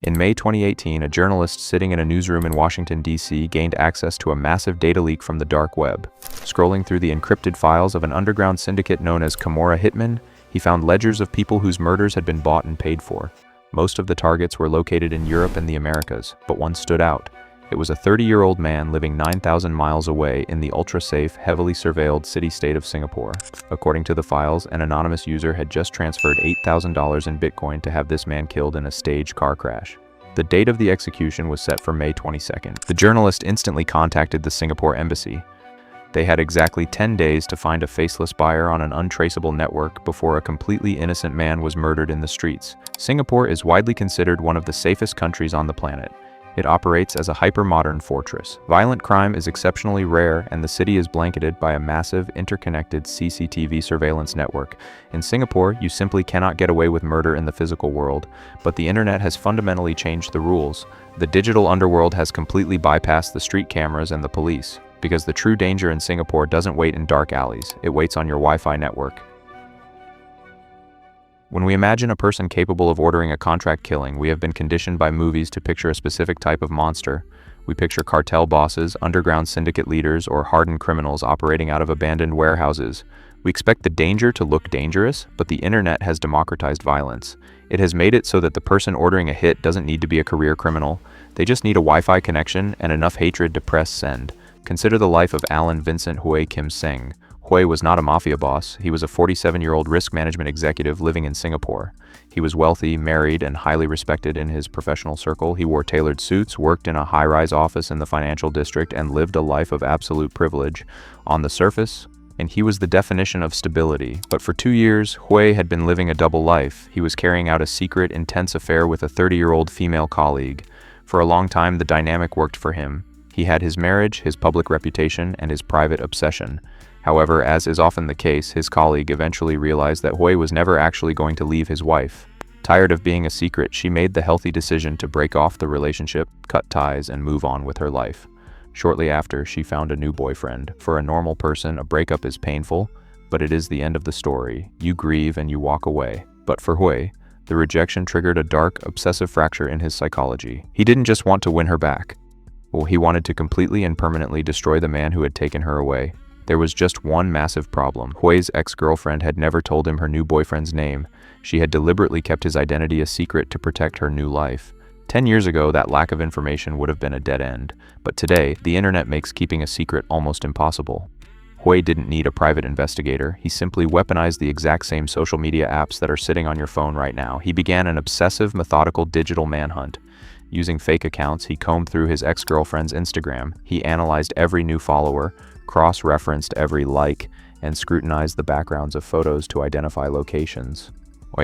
In May 2018, a journalist sitting in a newsroom in Washington, D.C. gained access to a massive data leak from the dark web. Scrolling through the encrypted files of an underground syndicate known as Camorra Hitmen, he found ledgers of people whose murders had been bought and paid for. Most of the targets were located in Europe and the Americas, but one stood out. It was a 30-year-old man living 9,000 miles away in the ultra-safe, heavily surveilled city-state of Singapore. According to the files, an anonymous user had just transferred $8,000 in Bitcoin to have this man killed in a staged car crash. The date of the execution was set for May 22nd. The journalist instantly contacted the Singapore embassy. They had exactly 10 days to find a faceless buyer on an untraceable network before a completely innocent man was murdered in the streets. Singapore is widely considered one of the safest countries on the planet. It operates as a hyper-modern fortress. Violent crime is exceptionally rare, and the city is blanketed by a massive, interconnected CCTV surveillance network. In Singapore, you simply cannot get away with murder in the physical world, but the internet has fundamentally changed the rules. The digital underworld has completely bypassed the street cameras and the police, because the true danger in Singapore doesn't wait in dark alleys, it waits on your Wi-Fi network. When we imagine a person capable of ordering a contract killing, we have been conditioned by movies to picture a specific type of monster. We picture cartel bosses, underground syndicate leaders, or hardened criminals operating out of abandoned warehouses. We expect the danger to look dangerous, but the internet has democratized violence. It has made it so that the person ordering a hit doesn't need to be a career criminal. They just need a Wi-Fi connection and enough hatred to press send. Consider the life of Alan Vincent Hui Kim Seng. Hui was not a mafia boss. He was a 47-year-old risk management executive living in Singapore. He was wealthy, married, and highly respected in his professional circle. He wore tailored suits, worked in a high-rise office in the financial district, and lived a life of absolute privilege. On the surface, and he was the definition of stability. But for 2 years, Hui had been living a double life. He was carrying out a secret, intense affair with a 30-year-old female colleague. For a long time, the dynamic worked for him. He had his marriage, his public reputation, and his private obsession. However, as is often the case, his colleague eventually realized that Hui was never actually going to leave his wife. Tired of being a secret, she made the healthy decision to break off the relationship, cut ties, and move on with her life. Shortly after, she found a new boyfriend. For a normal person, a breakup is painful, but it is the end of the story. You grieve and you walk away. But for Hui, the rejection triggered a dark, obsessive fracture in his psychology. He didn't just want to win her back. Well, he wanted to completely and permanently destroy the man who had taken her away. There was just one massive problem. Hui's ex-girlfriend had never told him her new boyfriend's name. She had deliberately kept his identity a secret to protect her new life. 10 years ago, that lack of information would have been a dead end. But today, the internet makes keeping a secret almost impossible. Hui didn't need a private investigator. He simply weaponized the exact same social media apps that are sitting on your phone right now. He began an obsessive, methodical digital manhunt. Using fake accounts, he combed through his ex-girlfriend's Instagram. He analyzed every new follower, cross-referenced every like, and scrutinized the backgrounds of photos to identify locations.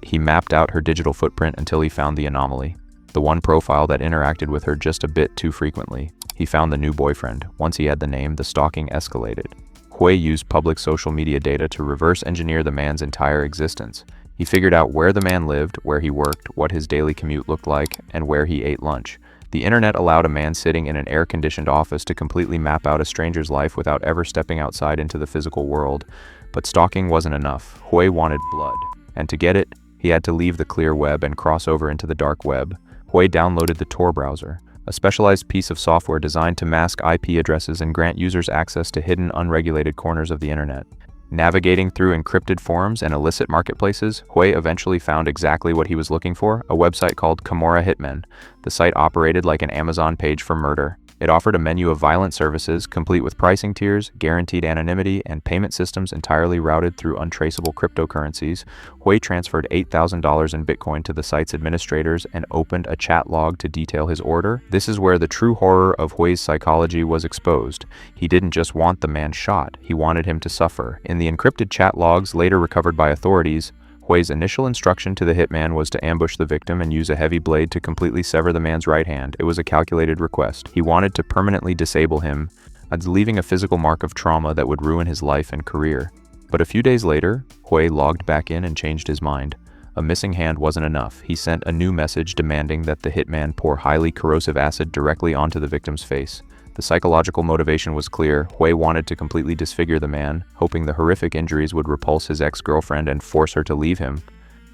He mapped out her digital footprint until he found the anomaly, the one profile that interacted with her just a bit too frequently. He found the new boyfriend. Once he had the name, the stalking escalated. Hui used public social media data to reverse engineer the man's entire existence. He figured out where the man lived, where he worked, what his daily commute looked like, and where he ate lunch. The internet allowed a man sitting in an air-conditioned office to completely map out a stranger's life without ever stepping outside into the physical world. But stalking wasn't enough. Hui wanted blood. And to get it, he had to leave the clear web and cross over into the dark web. Hui downloaded the Tor browser, a specialized piece of software designed to mask IP addresses and grant users access to hidden, unregulated corners of the internet. Navigating through encrypted forums and illicit marketplaces, Hui eventually found exactly what he was looking for, a website called Camorra Hitmen. The site operated like an Amazon page for murder. It offered a menu of violent services, complete with pricing tiers, guaranteed anonymity, and payment systems entirely routed through untraceable cryptocurrencies. Hui transferred $8,000 in Bitcoin to the site's administrators and opened a chat log to detail his order. This is where the true horror of Hui's psychology was exposed. He didn't just want the man shot, he wanted him to suffer. In the encrypted chat logs, later recovered by authorities, Hui's initial instruction to the hitman was to ambush the victim and use a heavy blade to completely sever the man's right hand. It was a calculated request. He wanted to permanently disable him, leaving a physical mark of trauma that would ruin his life and career. But a few days later, Hui logged back in and changed his mind. A missing hand wasn't enough. He sent a new message demanding that the hitman pour highly corrosive acid directly onto the victim's face. The psychological motivation was clear. Hui wanted to completely disfigure the man, hoping the horrific injuries would repulse his ex-girlfriend and force her to leave him.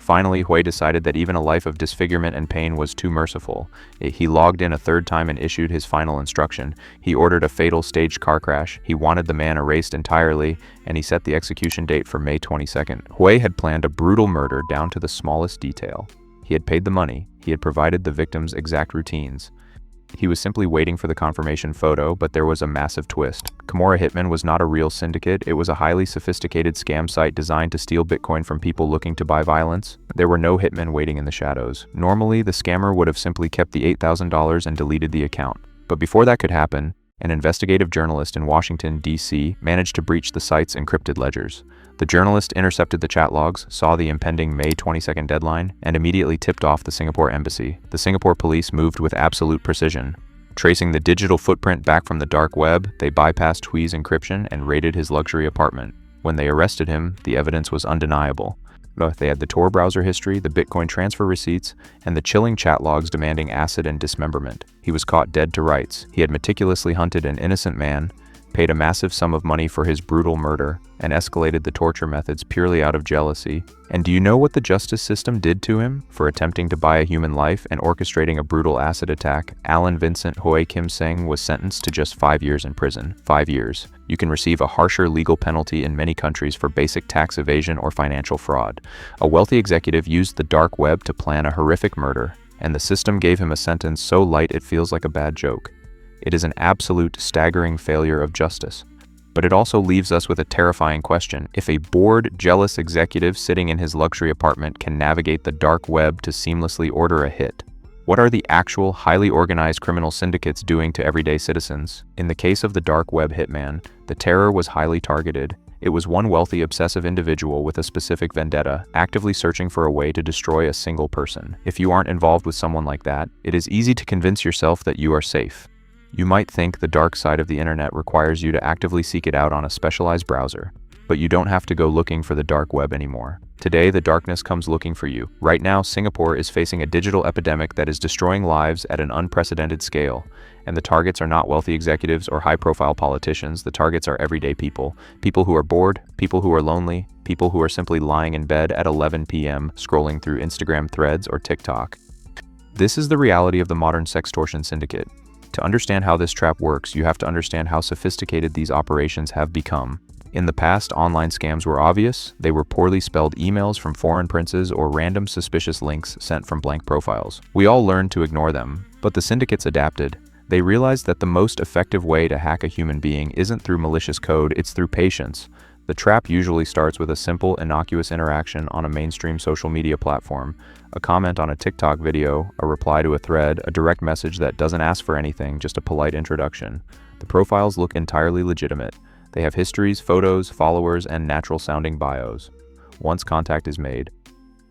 Finally, Hui decided that even a life of disfigurement and pain was too merciful. He logged in a third time and issued his final instruction. He ordered a fatal staged car crash. He wanted the man erased entirely, and he set the execution date for May 22nd. Hui had planned a brutal murder down to the smallest detail. He had paid the money. He had provided the victim's exact routines. He was simply waiting for the confirmation photo, but there was a massive twist. Kimura Hitman was not a real syndicate. It was a highly sophisticated scam site designed to steal Bitcoin from people looking to buy violence. There were no hitmen waiting in the shadows. Normally, the scammer would have simply kept the $8,000 and deleted the account. But before that could happen, an investigative journalist in Washington, D.C. managed to breach the site's encrypted ledgers. The journalist intercepted the chat logs, saw the impending May 22nd deadline, and immediately tipped off the Singapore embassy. The Singapore police moved with absolute precision. Tracing the digital footprint back from the dark web, they bypassed Hui's encryption and raided his luxury apartment. When they arrested him, the evidence was undeniable. They had the Tor browser history, the Bitcoin transfer receipts, and the chilling chat logs demanding acid and dismemberment. He was caught dead to rights. He had meticulously hunted an innocent man, paid a massive sum of money for his brutal murder, and escalated the torture methods purely out of jealousy. And do you know what the justice system did to him for attempting to buy a human life and orchestrating a brutal acid attack? Alan Vincent Hui Kim Seng was sentenced to just 5 years in prison. 5 years. You can receive a harsher legal penalty in many countries for basic tax evasion or financial fraud. A wealthy executive used the dark web to plan a horrific murder, and the system gave him a sentence so light it feels like a bad joke. It is an absolute, staggering failure of justice. But it also leaves us with a terrifying question. If a bored, jealous executive sitting in his luxury apartment can navigate the dark web to seamlessly order a hit, what are the actual, highly organized criminal syndicates doing to everyday citizens? In the case of the dark web hitman, the terror was highly targeted. It was one wealthy, obsessive individual with a specific vendetta, actively searching for a way to destroy a single person. If you aren't involved with someone like that, it is easy to convince yourself that you are safe. You might think the dark side of the internet requires you to actively seek it out on a specialized browser, but you don't have to go looking for the dark web anymore. Today, the darkness comes looking for you. Right now, Singapore is facing a digital epidemic that is destroying lives at an unprecedented scale, and the targets are not wealthy executives or high-profile politicians. The targets are everyday people. People who are bored, people who are lonely, people who are simply lying in bed at 11 p.m. scrolling through Instagram threads or TikTok. This is the reality of the modern sextortion syndicate. To understand how this trap works, you have to understand how sophisticated these operations have become. In the past, online scams were obvious. They were poorly spelled emails from foreign princes or random suspicious links sent from blank profiles. We all learned to ignore them, but the syndicates adapted. They realized that the most effective way to hack a human being isn't through malicious code, it's through patience. The trap usually starts with a simple, innocuous interaction on a mainstream social media platform, a comment on a TikTok video, a reply to a thread, a direct message that doesn't ask for anything, just a polite introduction. The profiles look entirely legitimate. They have histories, photos, followers, and natural-sounding bios. Once contact is made,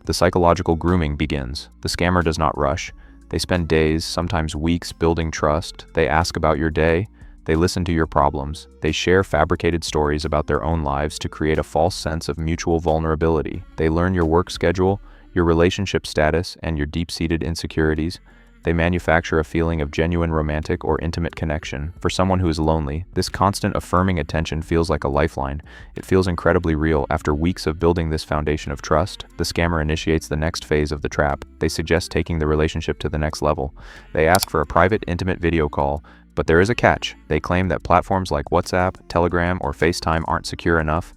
the psychological grooming begins. The scammer does not rush. They spend days, sometimes weeks, building trust. They ask about your day. They listen to your problems. They share fabricated stories about their own lives to create a false sense of mutual vulnerability. They learn your work schedule, your relationship status, and your deep-seated insecurities. They manufacture a feeling of genuine romantic or intimate connection. For someone who is lonely, this constant affirming attention feels like a lifeline. It feels incredibly real. After weeks of building this foundation of trust, the scammer initiates the next phase of the trap. They suggest taking the relationship to the next level. They ask for a private, intimate video call, but there is a catch. They claim that platforms like WhatsApp, Telegram, or FaceTime aren't secure enough,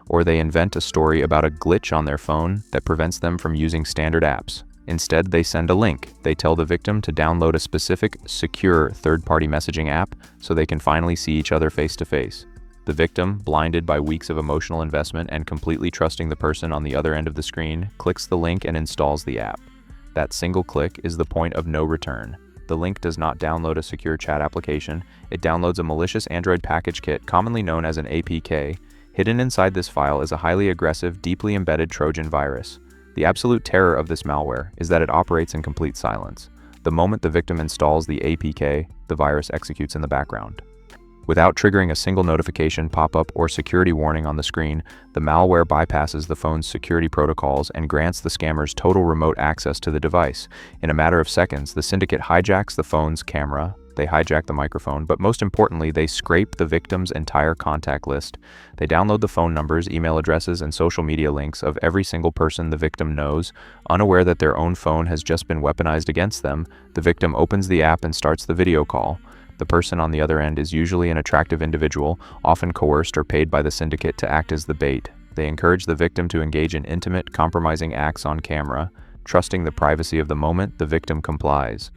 or they invent a story about a glitch on their phone that prevents them from using standard apps. Instead, they send a link. They tell the victim to download a specific, secure third-party messaging app so they can finally see each other face-to-face. The victim, blinded by weeks of emotional investment and completely trusting the person on the other end of the screen, clicks the link and installs the app. That single click is the point of no return. The link does not download a secure chat application. It downloads a malicious Android package kit, commonly known as an APK. Hidden inside this file is a highly aggressive, deeply embedded Trojan virus. The absolute terror of this malware is that it operates in complete silence. The moment the victim installs the APK, the virus executes in the background. Without triggering a single notification, pop-up, or security warning on the screen, the malware bypasses the phone's security protocols and grants the scammers total remote access to the device. In a matter of seconds, the syndicate hijacks the phone's camera, they hijack the microphone, but most importantly, they scrape the victim's entire contact list. They download the phone numbers, email addresses, and social media links of every single person the victim knows. Unaware that their own phone has just been weaponized against them, the victim opens the app and starts the video call. The person on the other end is usually an attractive individual, often coerced or paid by the syndicate to act as the bait. They encourage the victim to engage in intimate, compromising acts on camera. Trusting the privacy of the moment, the victim complies.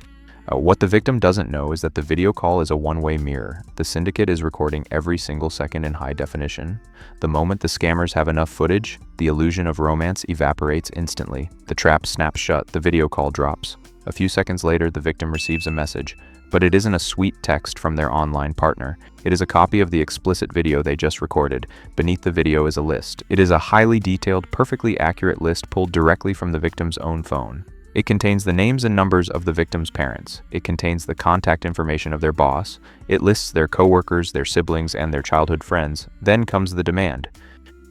What the victim doesn't know is that the video call is a one-way mirror. The syndicate is recording every single second in high definition. The moment the scammers have enough footage, the illusion of romance evaporates instantly. The trap snaps shut, the video call drops. A few seconds later, the victim receives a message. But it isn't a sweet text from their online partner. It is a copy of the explicit video they just recorded. Beneath the video is a list. It is a highly detailed, perfectly accurate list pulled directly from the victim's own phone. It contains the names and numbers of the victim's parents. It contains the contact information of their boss. It lists their coworkers, their siblings, and their childhood friends. Then comes the demand.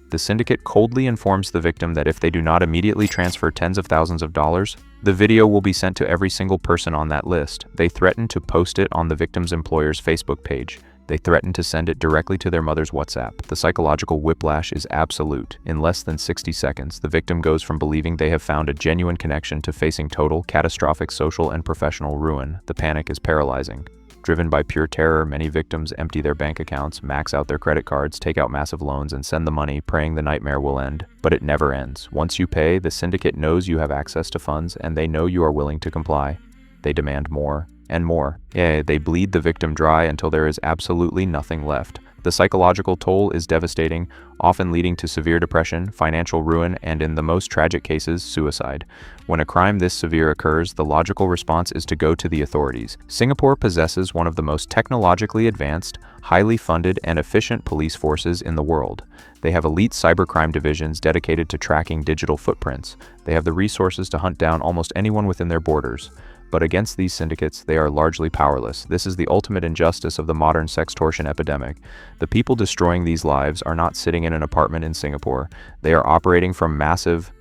The syndicate coldly informs the victim that if they do not immediately transfer tens of thousands of dollars, the video will be sent to every single person on that list. They threaten to post it on the victim's employer's Facebook page. They threaten to send it directly to their mother's WhatsApp. The psychological whiplash is absolute. In less than 60 seconds, the victim goes from believing they have found a genuine connection to facing total, catastrophic social and professional ruin. The panic is paralyzing. Driven by pure terror, many victims empty their bank accounts, max out their credit cards, take out massive loans, and send the money, praying the nightmare will end. But it never ends. Once you pay, the syndicate knows you have access to funds, and they know you are willing to comply. They demand more and more. Yeah, they bleed the victim dry until there is absolutely nothing left. The psychological toll is devastating, often leading to severe depression, financial ruin, and in the most tragic cases, suicide. When a crime this severe occurs, the logical response is to go to the authorities. Singapore possesses one of the most technologically advanced, highly funded, and efficient police forces in the world. They have elite cybercrime divisions dedicated to tracking digital footprints. They have the resources to hunt down almost anyone within their borders. But against these syndicates, they are largely powerless. This is the ultimate injustice of the modern sextortion epidemic. The people destroying these lives are not sitting in an apartment in Singapore. They are operating from massive,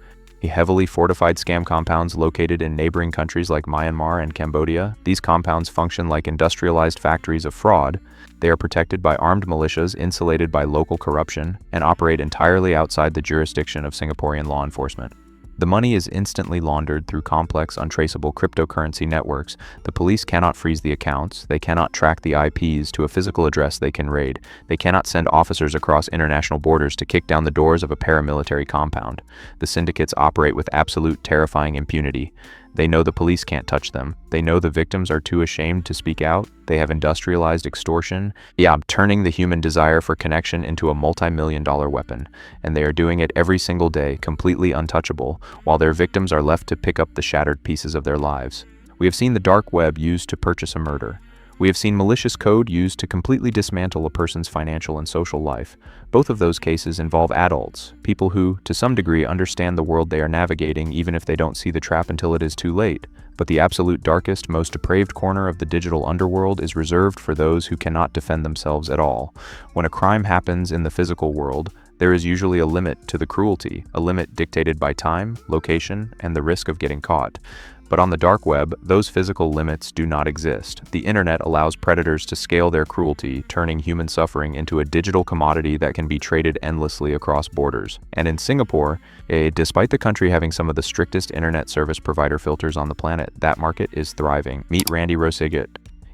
heavily fortified scam compounds located in neighboring countries like Myanmar and Cambodia. These compounds function like industrialized factories of fraud. They are protected by armed militias, insulated by local corruption, and operate entirely outside the jurisdiction of Singaporean law enforcement. The money is instantly laundered through complex, untraceable cryptocurrency networks. The police cannot freeze the accounts. They cannot track the IPs to a physical address they can raid. They cannot send officers across international borders to kick down the doors of a paramilitary compound. The syndicates operate with absolute terrifying impunity. They know the police can't touch them. They know the victims are too ashamed to speak out. They have industrialized extortion, turning the human desire for connection into a multi-million-dollar weapon. And they are doing it every single day, completely untouchable, while their victims are left to pick up the shattered pieces of their lives. We have seen the dark web used to purchase a murder. We have seen malicious code used to completely dismantle a person's financial and social life. Both of those cases involve adults, people who, to some degree, understand the world they are navigating even if they don't see the trap until it is too late. But the absolute darkest, most depraved corner of the digital underworld is reserved for those who cannot defend themselves at all. When a crime happens in the physical world, there is usually a limit to the cruelty, a limit dictated by time, location, and the risk of getting caught. But on the dark web, those physical limits do not exist. The internet allows predators to scale their cruelty, turning human suffering into a digital commodity that can be traded endlessly across borders. And in Singapore, despite the country having some of the strictest internet service provider filters on the planet, that market is thriving. Meet Randy Rosigit.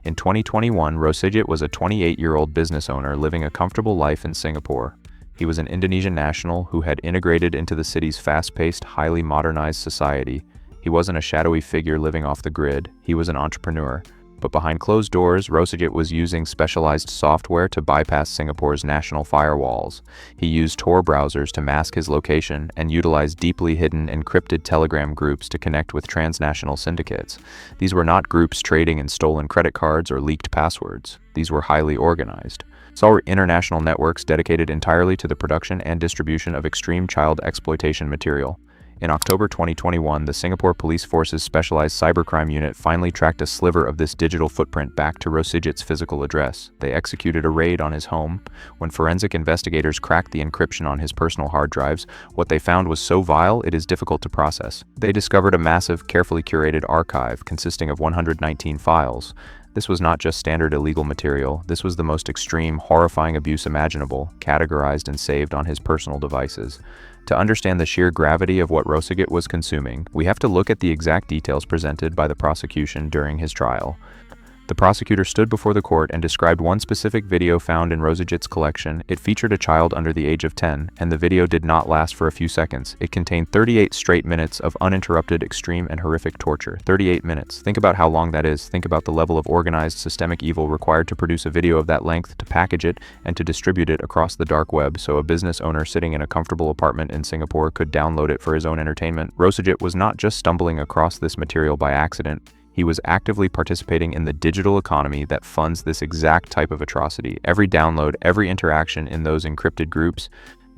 In 2021, Rosigit was a 28-year-old business owner living a comfortable life in Singapore. He was an Indonesian national who had integrated into the city's fast-paced, highly modernized society. He wasn't a shadowy figure living off the grid, he was an entrepreneur. But behind closed doors, Rosigit was using specialized software to bypass Singapore's national firewalls. He used Tor browsers to mask his location and utilized deeply hidden encrypted Telegram groups to connect with transnational syndicates. These were not groups trading in stolen credit cards or leaked passwords. These were highly organized. Saw international networks dedicated entirely to the production and distribution of extreme child exploitation material. In October 2021, the Singapore Police Force's specialized cybercrime unit finally tracked a sliver of this digital footprint back to Rosigit's physical address. They executed a raid on his home. When forensic investigators cracked the encryption on his personal hard drives, what they found was so vile it is difficult to process. They discovered a massive, carefully curated archive consisting of 119 files. This was not just standard illegal material, this was the most extreme, horrifying abuse imaginable, categorized and saved on his personal devices. To understand the sheer gravity of what Rosagit was consuming, we have to look at the exact details presented by the prosecution during his trial. The prosecutor stood before the court and described one specific video found in Rosagit's collection. It featured a child under the age of 10, and the video did not last for a few seconds. It contained 38 straight minutes of uninterrupted, extreme, and horrific torture. 38 minutes. Think about how long that is. Think about the level of organized, systemic evil required to produce a video of that length, to package it, and to distribute it across the dark web so a business owner sitting in a comfortable apartment in Singapore could download it for his own entertainment. Rosagit was not just stumbling across this material by accident. He was actively participating in the digital economy that funds this exact type of atrocity. Every download, every interaction in those encrypted groups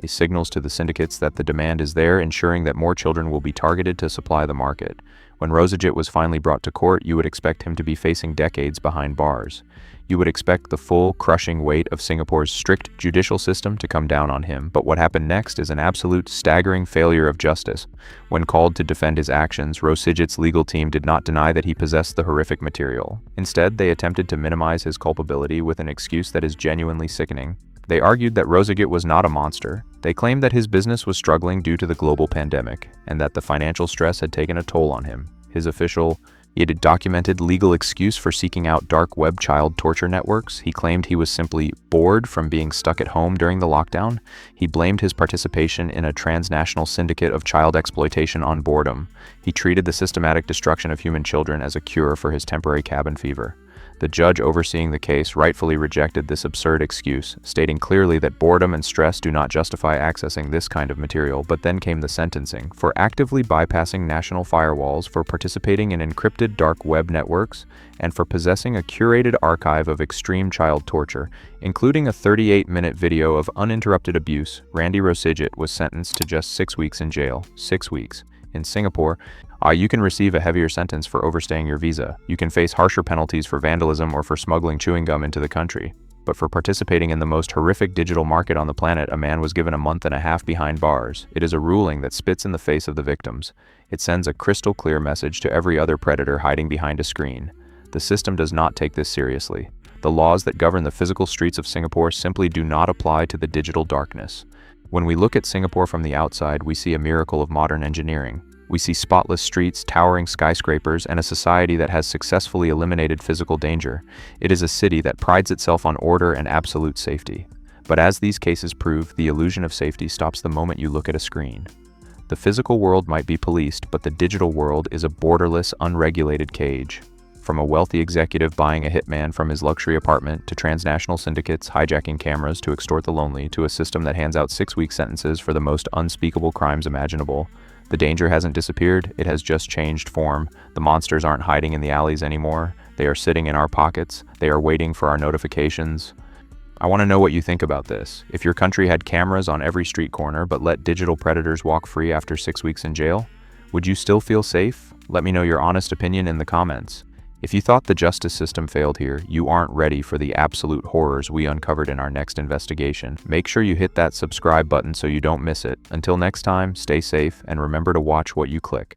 signals to the syndicates that the demand is there, ensuring that more children will be targeted to supply the market. When Rosagit was finally brought to court, you would expect him to be facing decades behind bars. You would expect the full, crushing weight of Singapore's strict judicial system to come down on him, but what happened next is an absolute, staggering failure of justice. When called to defend his actions, Rosagit's legal team did not deny that he possessed the horrific material. Instead, they attempted to minimize his culpability with an excuse that is genuinely sickening. They argued that Rosagit was not a monster. They claimed that his business was struggling due to the global pandemic, and that the financial stress had taken a toll on him. His official, yet documented legal excuse for seeking out dark web child torture networks. He claimed he was simply bored from being stuck at home during the lockdown. He blamed his participation in a transnational syndicate of child exploitation on boredom. He treated the systematic destruction of human children as a cure for his temporary cabin fever. The judge overseeing the case rightfully rejected this absurd excuse, stating clearly that boredom and stress do not justify accessing this kind of material. But then came the sentencing. For actively bypassing national firewalls, for participating in encrypted dark web networks, and for possessing a curated archive of extreme child torture, including a 38-minute video of uninterrupted abuse, Randy Rosagit was sentenced to just 6 weeks in jail. 6 weeks. In Singapore, you can receive a heavier sentence for overstaying your visa. You can face harsher penalties for vandalism or for smuggling chewing gum into the country. But for participating in the most horrific digital market on the planet, a man was given a month and a half behind bars. It is a ruling that spits in the face of the victims. It sends a crystal clear message to every other predator hiding behind a screen. The system does not take this seriously. The laws that govern the physical streets of Singapore simply do not apply to the digital darkness. When we look at Singapore from the outside, we see a miracle of modern engineering. We see spotless streets, towering skyscrapers, and a society that has successfully eliminated physical danger. It is a city that prides itself on order and absolute safety. But as these cases prove, the illusion of safety stops the moment you look at a screen. The physical world might be policed, but the digital world is a borderless, unregulated cage. From a wealthy executive buying a hitman from his luxury apartment, to transnational syndicates hijacking cameras to extort the lonely, to a system that hands out 6-week sentences for the most unspeakable crimes imaginable. The danger hasn't disappeared, it has just changed form. The monsters aren't hiding in the alleys anymore. They are sitting in our pockets. They are waiting for our notifications. I want to know what you think about this. If your country had cameras on every street corner but let digital predators walk free after 6 weeks in jail, would you still feel safe? Let me know your honest opinion in the comments. If you thought the justice system failed here, you aren't ready for the absolute horrors we uncovered in our next investigation. Make sure you hit that subscribe button so you don't miss it. Until next time, stay safe and remember to watch what you click.